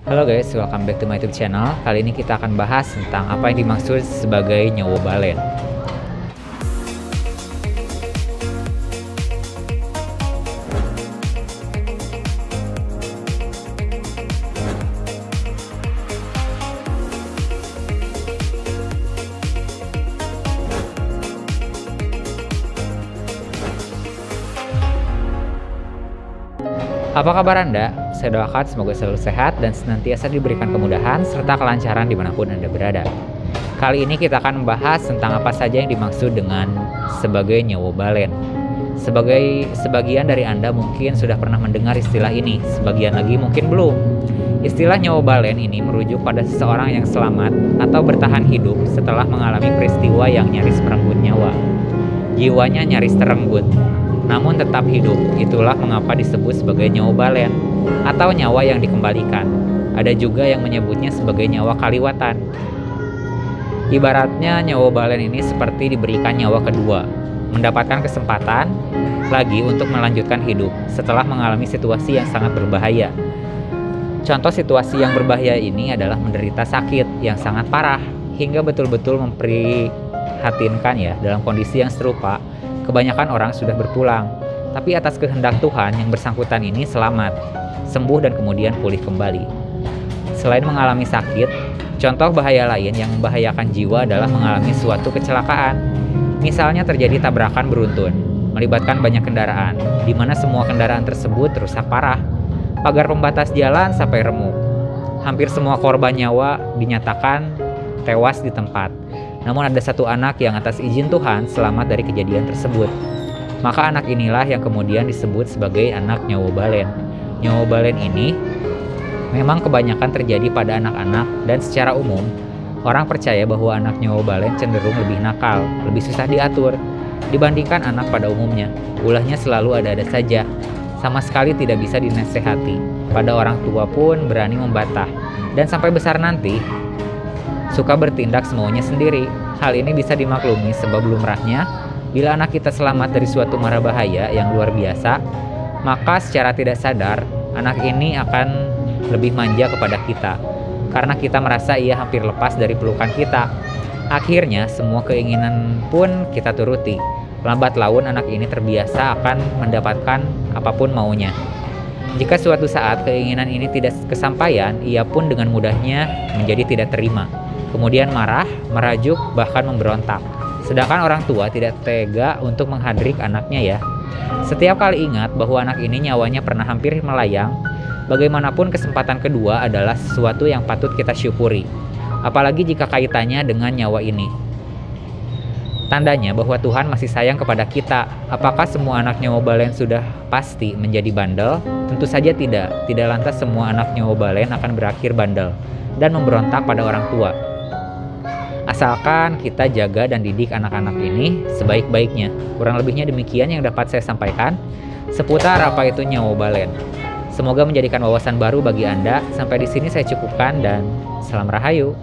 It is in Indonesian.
Halo guys, welcome back to my YouTube channel. Kali ini kita akan bahas tentang apa yang dimaksud sebagai nyawa balen. Apa kabar Anda? Saya doakan semoga selalu sehat dan senantiasa diberikan kemudahan serta kelancaran dimanapun Anda berada. Kali ini kita akan membahas tentang apa saja yang dimaksud dengan sebagai nyawa balen. Sebagian dari Anda mungkin sudah pernah mendengar istilah ini, sebagian lagi mungkin belum. Istilah nyawa balen ini merujuk pada seseorang yang selamat atau bertahan hidup setelah mengalami peristiwa yang nyaris merenggut nyawa. Jiwanya nyaris terenggut, namun tetap hidup. Itulah mengapa disebut sebagai nyawa balen atau nyawa yang dikembalikan. Ada juga yang menyebutnya sebagai nyawa kaliwatan. Ibaratnya nyawa balen ini seperti diberikan nyawa kedua, mendapatkan kesempatan lagi untuk melanjutkan hidup setelah mengalami situasi yang sangat berbahaya. Contoh situasi yang berbahaya ini adalah menderita sakit yang sangat parah hingga betul-betul memprihatinkan ya. Dalam kondisi yang serupa, kebanyakan orang sudah berpulang, tapi atas kehendak Tuhan yang bersangkutan ini selamat, sembuh dan kemudian pulih kembali. Selain mengalami sakit, contoh bahaya lain yang membahayakan jiwa adalah mengalami suatu kecelakaan. Misalnya terjadi tabrakan beruntun, melibatkan banyak kendaraan, di mana semua kendaraan tersebut rusak parah. Pagar pembatas jalan sampai remuk. Hampir semua korban nyawa dinyatakan tewas di tempat. Namun ada satu anak yang atas izin Tuhan selamat dari kejadian tersebut. Maka anak inilah yang kemudian disebut sebagai anak nyawa balen. Nyawa balen ini memang kebanyakan terjadi pada anak-anak dan secara umum orang percaya bahwa anak nyawa balen cenderung lebih nakal, lebih susah diatur dibandingkan anak pada umumnya. Ulahnya selalu ada-ada saja, sama sekali tidak bisa dinasehati. Pada orang tua pun berani membantah dan sampai besar nanti suka bertindak semaunya sendiri. Hal ini bisa dimaklumi sebab lumrahnya bila anak kita selamat dari suatu mara bahaya yang luar biasa, maka secara tidak sadar anak ini akan lebih manja kepada kita karena kita merasa ia hampir lepas dari pelukan kita. Akhirnya semua keinginan pun kita turuti. Lambat laun anak ini terbiasa akan mendapatkan apapun maunya. Jika suatu saat keinginan ini tidak kesampaian, ia pun dengan mudahnya menjadi tidak terima. Kemudian marah, merajuk, bahkan memberontak. Sedangkan orang tua tidak tega untuk menghadrik anaknya ya. Setiap kali ingat bahwa anak ini nyawanya pernah hampir melayang, bagaimanapun kesempatan kedua adalah sesuatu yang patut kita syukuri. Apalagi jika kaitannya dengan nyawa ini. Tandanya bahwa Tuhan masih sayang kepada kita. Apakah semua anak nyawa balen sudah pasti menjadi bandel? Tentu saja tidak. Tidak lantas semua anak nyawa balen akan berakhir bandel dan memberontak pada orang tua. Asalkan kita jaga dan didik anak-anak ini sebaik-baiknya. Kurang lebihnya demikian yang dapat saya sampaikan seputar apa itu nyawa balen. Semoga menjadikan wawasan baru bagi Anda. Sampai di sini saya cukupkan dan salam rahayu.